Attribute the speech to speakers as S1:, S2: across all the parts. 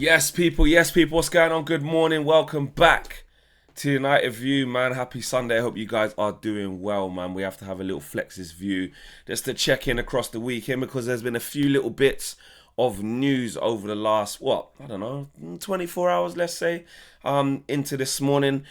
S1: Yes, people, what's going on? Good morning, welcome back to United View, man. Happy Sunday. I hope you guys are doing well, man. We have to have a little Flex's view just to check in across the weekend because there's been a few little bits of news over the last, 24 hours, let's say, into this morning.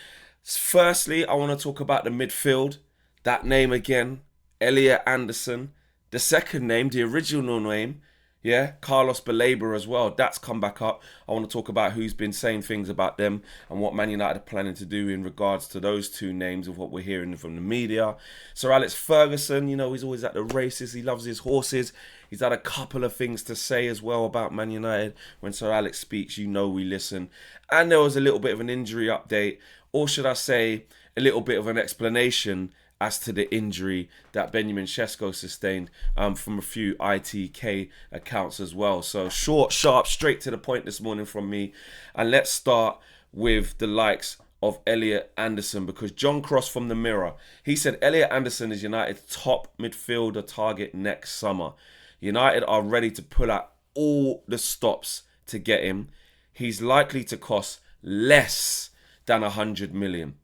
S1: Firstly, I want to talk about the midfield. That name again, Elliot Anderson. The second name, the original name, yeah, Carlos Baleba as well. That's come back up. I want to talk about who's been saying things about them and what Man United are planning to do in regards to those two names of what we're hearing from the media. Sir Alex Ferguson, he's always at the races. He loves his horses. He's had a couple of things to say as well about Man United. When Sir Alex speaks, we listen. And there was a little bit of an injury update, or should I say, a little bit of an explanation as to the injury that Benjamin Sesko sustained from a few ITK accounts as well. So short, sharp, straight to the point this morning from me. And let's start with the likes of Elliot Anderson, because John Cross from the Mirror, he said Elliot Anderson is United's top midfielder target next summer. United are ready to pull out all the stops to get him. He's likely to cost less than 100 million.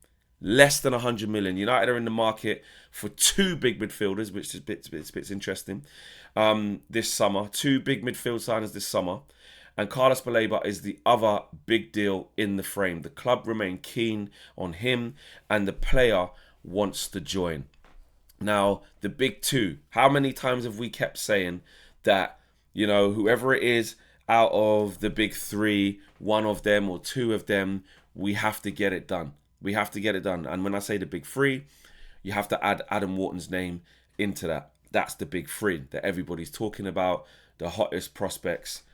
S1: Less than 100 million. United are in the market for two big midfielders, which is bits interesting, this summer. Two big midfield signers this summer. And Carlos Baleba is the other big deal in the frame. The club remain keen on him and the player wants to join. Now, the big two. How many times have we kept saying that, whoever it is out of the big three, one of them or two of them, we have to get it done. We have to get it done. And when I say the big three, you have to add Adam Wharton's name into that. That's the big three that everybody's talking about. The hottest prospects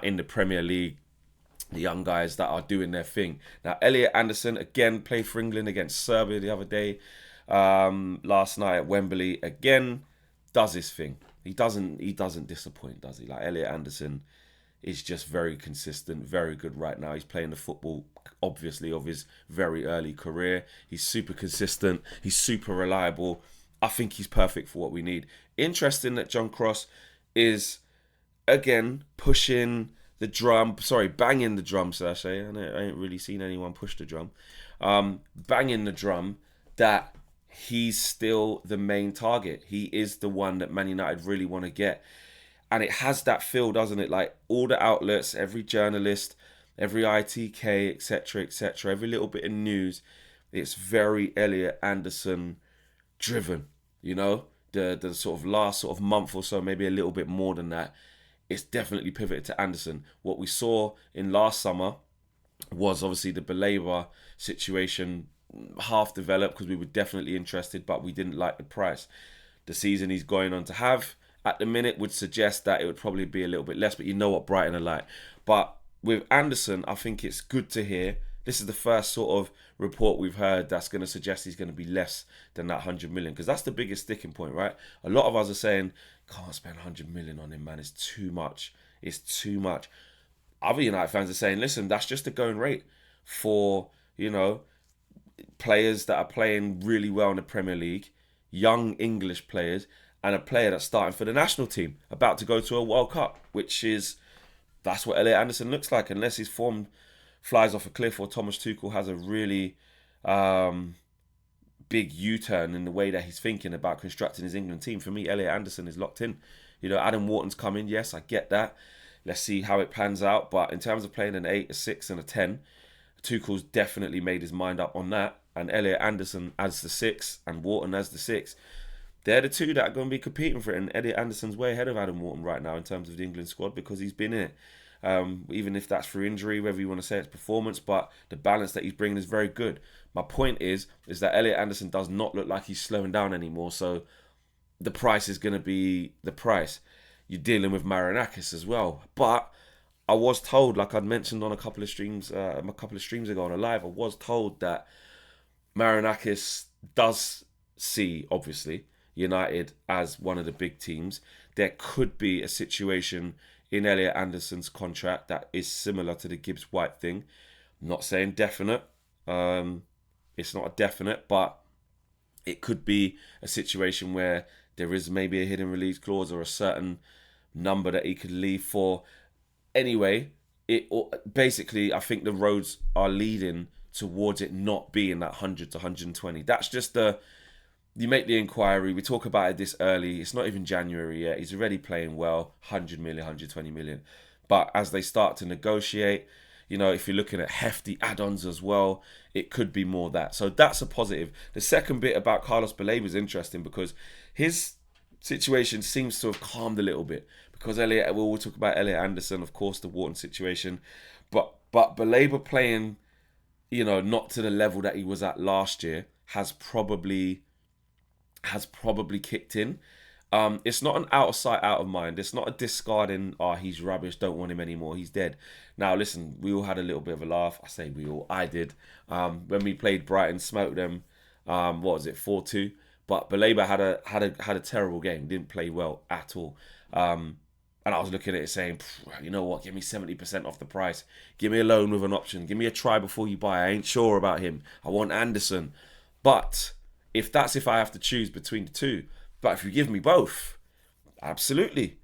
S1: in the Premier League. The young guys that are doing their thing. Now, Elliot Anderson, again, played for England against Serbia the other day. Last night at Wembley. Again, does his thing. He doesn't disappoint, does he? Like, Elliot Anderson is just very consistent, very good right now. He's playing the football, obviously, of his very early career. He's super consistent. He's super reliable. I think he's perfect for what we need. Interesting that John Cross is, again, banging the drum, should I say. I ain't really seen anyone push the drum. Banging the drum that he's still the main target. He is the one that Man United really want to get. And it has that feel, doesn't it? Like all the outlets, every journalist, every ITK, etc., every little bit of news, it's very Elliot Anderson driven. The sort of last sort of month or so, maybe a little bit more than that, it's definitely pivoted to Anderson. What we saw in last summer was obviously the Baleba situation half developed because we were definitely interested, but we didn't like the price. The season he's going on to have at the minute would suggest that it would probably be a little bit less, but you know what Brighton are like. But with Anderson, I think it's good to hear. This is the first sort of report we've heard that's going to suggest he's going to be less than that 100 million, because that's the biggest sticking point, right? A lot of us are saying, can't spend 100 million on him, man. It's too much. It's too much. Other United fans are saying, listen, that's just the going rate for, players that are playing really well in the Premier League, young English players, and a player that's starting for the national team, about to go to a World Cup, that's what Elliot Anderson looks like, unless his form flies off a cliff or Thomas Tuchel has a really big U-turn in the way that he's thinking about constructing his England team. For me, Elliot Anderson is locked in. Adam Wharton's coming, yes, I get that. Let's see how it pans out. But in terms of playing an 8, a 6 and a 10, Tuchel's definitely made his mind up on that. And Elliot Anderson as the 6 and Wharton as the 6. They're the two that are going to be competing for it. And Elliot Anderson's way ahead of Adam Wharton right now in terms of the England squad because he's been in it. Even if that's through injury, whether you want to say it's performance, but the balance that he's bringing is very good. My point is that Elliot Anderson does not look like he's slowing down anymore. So the price is going to be the price. You're dealing with Marinakis as well. But I was told, like I'd mentioned on a couple of streams ago on a live, I was told that Marinakis does see, obviously, United as one of the big teams. There could be a situation in Elliot Anderson's contract that is similar to the Gibbs-White thing. I'm not saying definite. It's not a definite, but it could be a situation where there is maybe a hidden release clause or a certain number that he could leave for. Anyway, basically, I think the roads are leading towards it not being that 100 to 120. That's just you make the inquiry. We talk about it this early. It's not even January yet. He's already playing well, 100 million, 120 million. But as they start to negotiate, if you're looking at hefty add-ons as well, it could be more that. So that's a positive. The second bit about Carlos Baleba is interesting because his situation seems to have calmed a little bit. Because we'll talk about Elliot Anderson, of course, the Wharton situation. But Baleba playing, not to the level that he was at last year has probably kicked in. It's not an out of sight, out of mind. It's not a discarding, he's rubbish, don't want him anymore, he's dead. Now, listen, we all had a little bit of a laugh. I say we all, I did. When we played Brighton, smoked them, 4-2. But Baleba had a terrible game, didn't play well at all. And I was looking at it saying, you know what, give me 70% off the price. Give me a loan with an option. Give me a try before you buy. I ain't sure about him. I want Anderson. But if I have to choose between the two. But if you give me both, absolutely.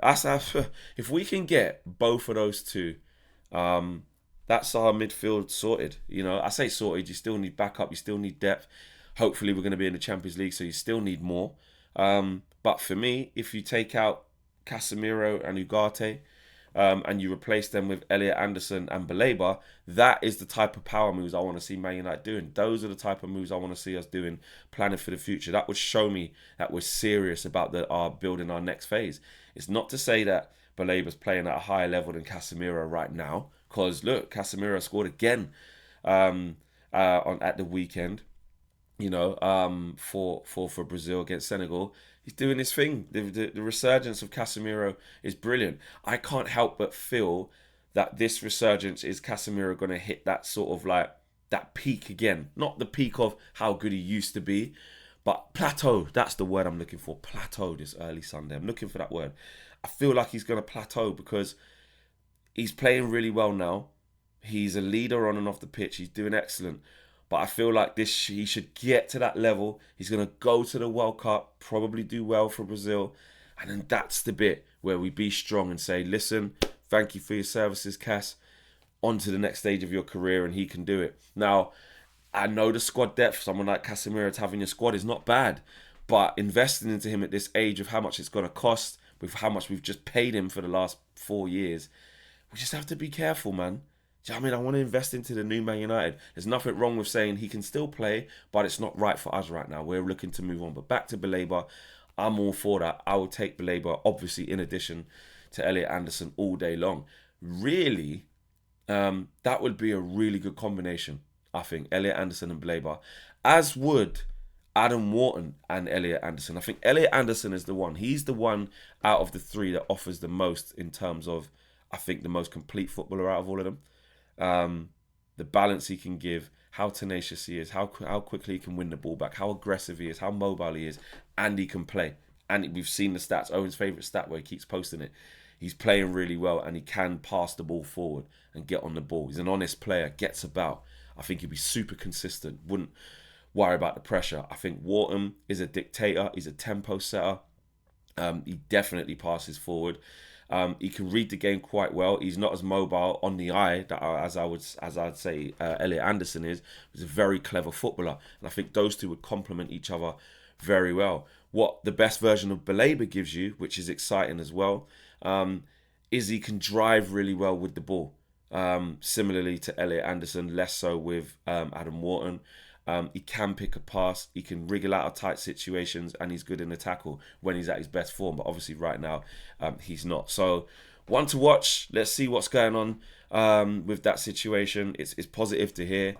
S1: If we can get both of those two, that's our midfield sorted. I say sorted, you still need backup, you still need depth. Hopefully we're going to be in the Champions League, so you still need more. But for me, if you take out Casemiro and Ugarte, and you replace them with Elliot Anderson and Baleba, that is the type of power moves I want to see Man United doing. Those are the type of moves I want to see us doing, planning for the future. That would show me that we're serious about building our next phase. It's not to say that Baleba's playing at a higher level than Casemiro right now, because look, Casemiro scored again at the weekend, for Brazil against Senegal. He's doing his thing. The resurgence of Casemiro is brilliant. I can't help but feel that this resurgence is Casemiro going to hit that sort of like that peak again. Not the peak of how good he used to be, but plateau. That's the word I'm looking for. Plateau this early Sunday. I'm looking for that word. I feel like he's going to plateau because he's playing really well now. He's a leader on and off the pitch. He's doing excellent. But I feel like he should get to that level. He's going to go to the World Cup, probably do well for Brazil. And then that's the bit where we be strong and say, listen, thank you for your services, Cass. On to the next stage of your career, and he can do it. Now, I know the squad depth, someone like Casemiro having a squad is not bad. But investing into him at this age of how much it's going to cost, with how much we've just paid him for the last 4 years, we just have to be careful, man. Do you know what I mean? I want to invest into the new Man United. There's nothing wrong with saying he can still play, but it's not right for us right now. We're looking to move on. But back to Baleba, I'm all for that. I will take Baleba, obviously, in addition to Elliot Anderson all day long. Really, that would be a really good combination, I think, Elliot Anderson and Baleba. As would Adam Wharton and Elliot Anderson. I think Elliot Anderson is the one. He's the one out of the three that offers the most in terms of, I think, the most complete footballer out of all of them. The balance he can give, how tenacious he is, how quickly he can win the ball back, how aggressive he is, how mobile he is, and he can play. And we've seen the stats, Owen's favourite stat where he keeps posting it. He's playing really well and he can pass the ball forward and get on the ball. He's an honest player, gets about. I think he'd be super consistent, wouldn't worry about the pressure. I think Wharton is a dictator, he's a tempo setter. He definitely passes forward. He can read the game quite well. He's not as mobile on the eye as I'd say Elliot Anderson is. He's a very clever footballer, and I think those two would complement each other very well. What the best version of Baleba gives you, which is exciting as well, is he can drive really well with the ball. Similarly to Elliot Anderson, less so with Adam Wharton. He can pick a pass, he can wriggle out of tight situations, and he's good in the tackle when he's at his best form. But obviously right now, he's not. So one to watch. Let's see what's going on with that situation. It's positive to hear.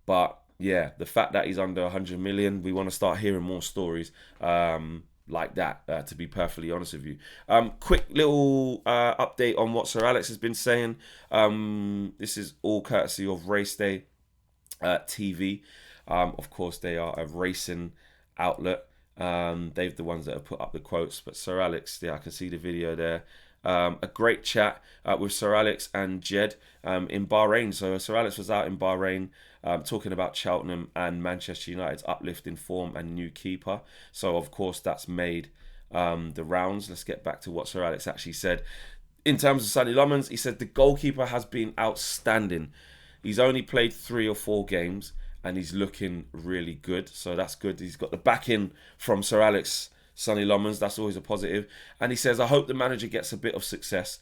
S1: But yeah, the fact that he's under 100 million, we want to start hearing more stories like that, to be perfectly honest with you. Quick little update on what Sir Alex has been saying. This is all courtesy of Race Day TV. Of course, they are a racing outlet. They're the ones that have put up the quotes. But Sir Alex, yeah, I can see the video there. A great chat with Sir Alex and Jed in Bahrain. So Sir Alex was out in Bahrain talking about Cheltenham and Manchester United's uplift in form and new keeper. So, of course, that's made the rounds. Let's get back to what Sir Alex actually said. In terms of Sonny Lummons, he said the goalkeeper has been outstanding. He's only played 3 or 4 games and he's looking really good. So that's good. He's got the backing from Sir Alex, Sonny Lummons. That's always a positive. And he says, I hope the manager gets a bit of success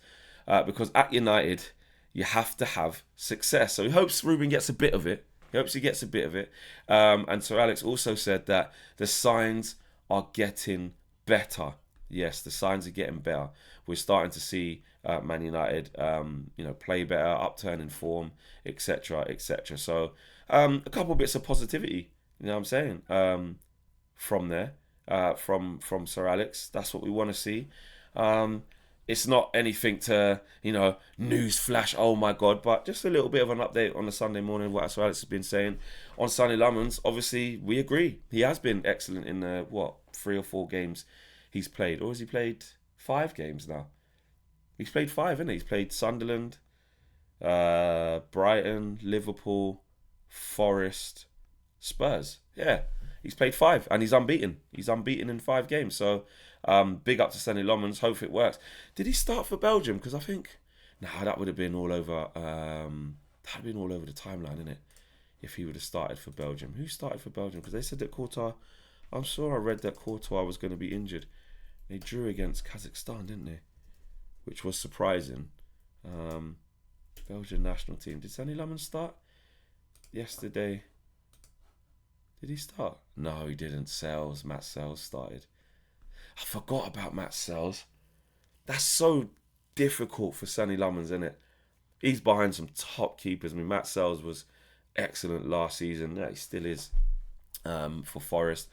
S1: because at United, you have to have success. So he hopes Ruben gets a bit of it. He hopes he gets a bit of it. And Sir Alex also said that the signs are getting better. Yes, the signs are getting better. We're starting to see Man United, play better, upturn in form, etc., etc. So a couple bits of positivity, you know what I'm saying, from there, from Sir Alex. That's what we want to see. It's not anything to, news flash, oh my God, but just a little bit of an update on the Sunday morning, what Sir Alex has been saying. On Sonny Lummons, obviously, we agree. He has been excellent in the, 3 or 4 games he's played. Or has he played 5 games now? He's played 5, hasn't he? He's played Sunderland, Brighton, Liverpool, Forest, Spurs. Yeah, he's played 5 and he's unbeaten. He's unbeaten in 5 games. So big up to Sonny Lummons. Hope it works. Did he start for Belgium? Because I think that would have been all over. That'd been all over the timeline, innit? If he would have started for Belgium. Who started for Belgium? Because they said that Courtois. I'm sure I read that Courtois was going to be injured. They drew against Kazakhstan, didn't they? Which was surprising. Belgian national team. Did Sonny Lummons start yesterday? Did he start? No, he didn't. Matt Sells started. I forgot about Matt Sells. That's so difficult for Sonny Lummons, isn't it? He's behind some top keepers. I mean, Matt Sells was excellent last season. Yeah, he still is for Forest.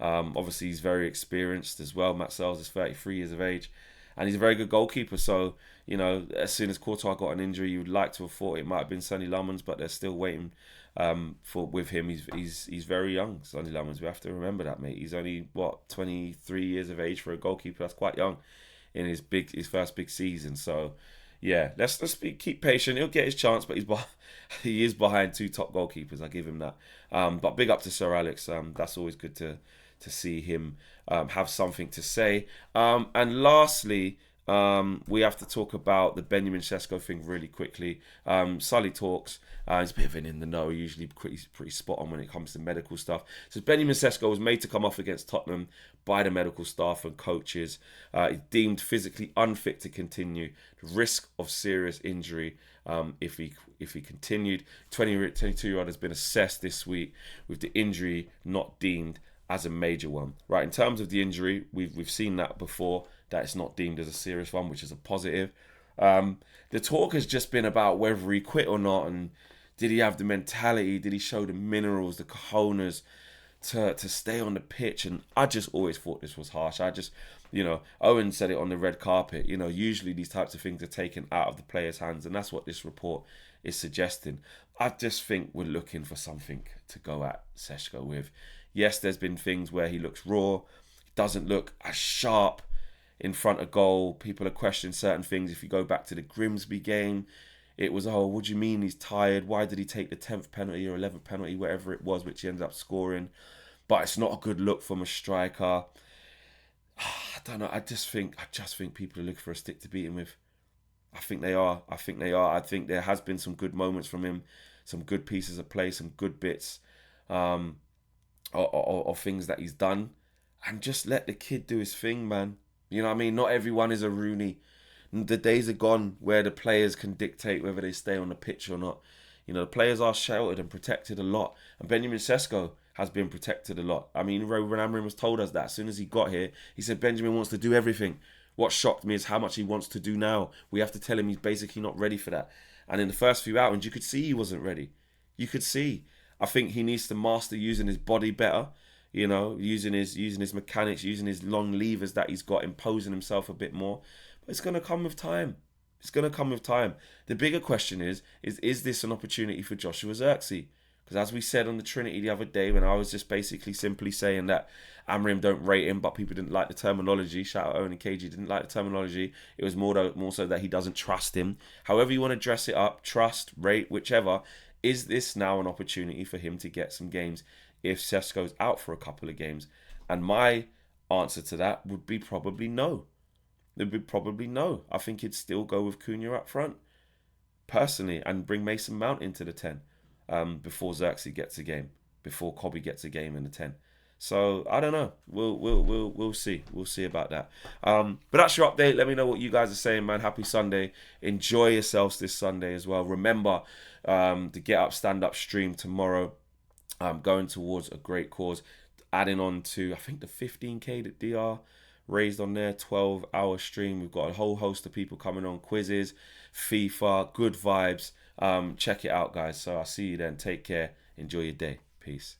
S1: Obviously, he's very experienced as well. Matt Sells is 33 years of age. And he's a very good goalkeeper. So, as soon as Courtois got an injury, you would like to have thought it might have been Sonny Lummons, but they're still waiting with him. He's very young, Sonny Lummons. We have to remember that, mate. He's only 23 years of age for a goalkeeper. That's quite young in his first big season. So, yeah, let's keep patient. He'll get his chance, but he is behind 2 top goalkeepers. I give him that. But big up to Sir Alex. That's always good to see him have something to say. And lastly, we have to talk about the Benjamin Sesko thing really quickly. Sully talks. He's a bit of an in the know, usually pretty spot on when it comes to medical stuff. So Benjamin Sesko was made to come off against Tottenham by the medical staff and coaches. He's deemed physically unfit to continue. The risk of serious injury if he continued. 22-year-old has been assessed this week with the injury not deemed as a major one. Right, in terms of the injury, we've seen that before, that it's not deemed as a serious one, which is a positive. The talk has just been about whether he quit or not, and did he have the mentality, did he show the minerals, the cojones to stay on the pitch? And I just always thought this was harsh. Owen said it on the red carpet, usually these types of things are taken out of the player's hands, and that's what this report is suggesting. I just think we're looking for something to go at Sesko with. Yes, there's been things where he looks raw, he doesn't look as sharp in front of goal. People are questioning certain things. If you go back to the Grimsby game, it was, what do you mean he's tired? Why did he take the 10th penalty or 11th penalty, whatever it was, which he ended up scoring? But it's not a good look from a striker. I don't know. I just think people are looking for a stick to beat him with. I think they are. I think there has been some good moments from him, some good pieces of play, some good bits. Or things that he's done, and just let the kid do his thing, man. You know what I mean? Not everyone is a Rooney. The days are gone where the players can dictate whether they stay on the pitch or not. The players are sheltered and protected a lot, and Benjamin Sesko has been protected a lot. I mean, Ruben Amorim has told us that as soon as he got here, he said Benjamin wants to do everything. What shocked me is how much he wants to do now. We have to tell him he's basically not ready for that. And in the first few outings, you could see he wasn't ready. You could see. I think he needs to master using his body better, using his mechanics, using his long levers that he's got, imposing himself a bit more. But it's going to come with time. The bigger question is this an opportunity for Joshua Zirkzee? Because as we said on the Trinity the other day, when I was just basically simply saying that Amorim don't rate him, but people didn't like the terminology. Shout out Owen and KG, didn't like the terminology. It was more so that he doesn't trust him. However you want to dress it up, trust, rate, whichever. Is this now an opportunity for him to get some games if Sesko's out for a couple of games? And my answer to that would be probably no. There'd be probably no. I think he'd still go with Cunha up front, personally, and bring Mason Mount into the 10 before Xerxes gets a game, before Kobe gets a game in the 10. So I don't know. We'll see. We'll see about that. But that's your update. Let me know what you guys are saying, man. Happy Sunday. Enjoy yourselves this Sunday as well. Remember the Get Up Stand Up stream tomorrow. Going towards a great cause. Adding on to, I think, the 15k that DR raised on their 12-hour stream. We've got a whole host of people coming on, quizzes, FIFA, good vibes. Check it out, guys. So I'll see you then. Take care. Enjoy your day. Peace.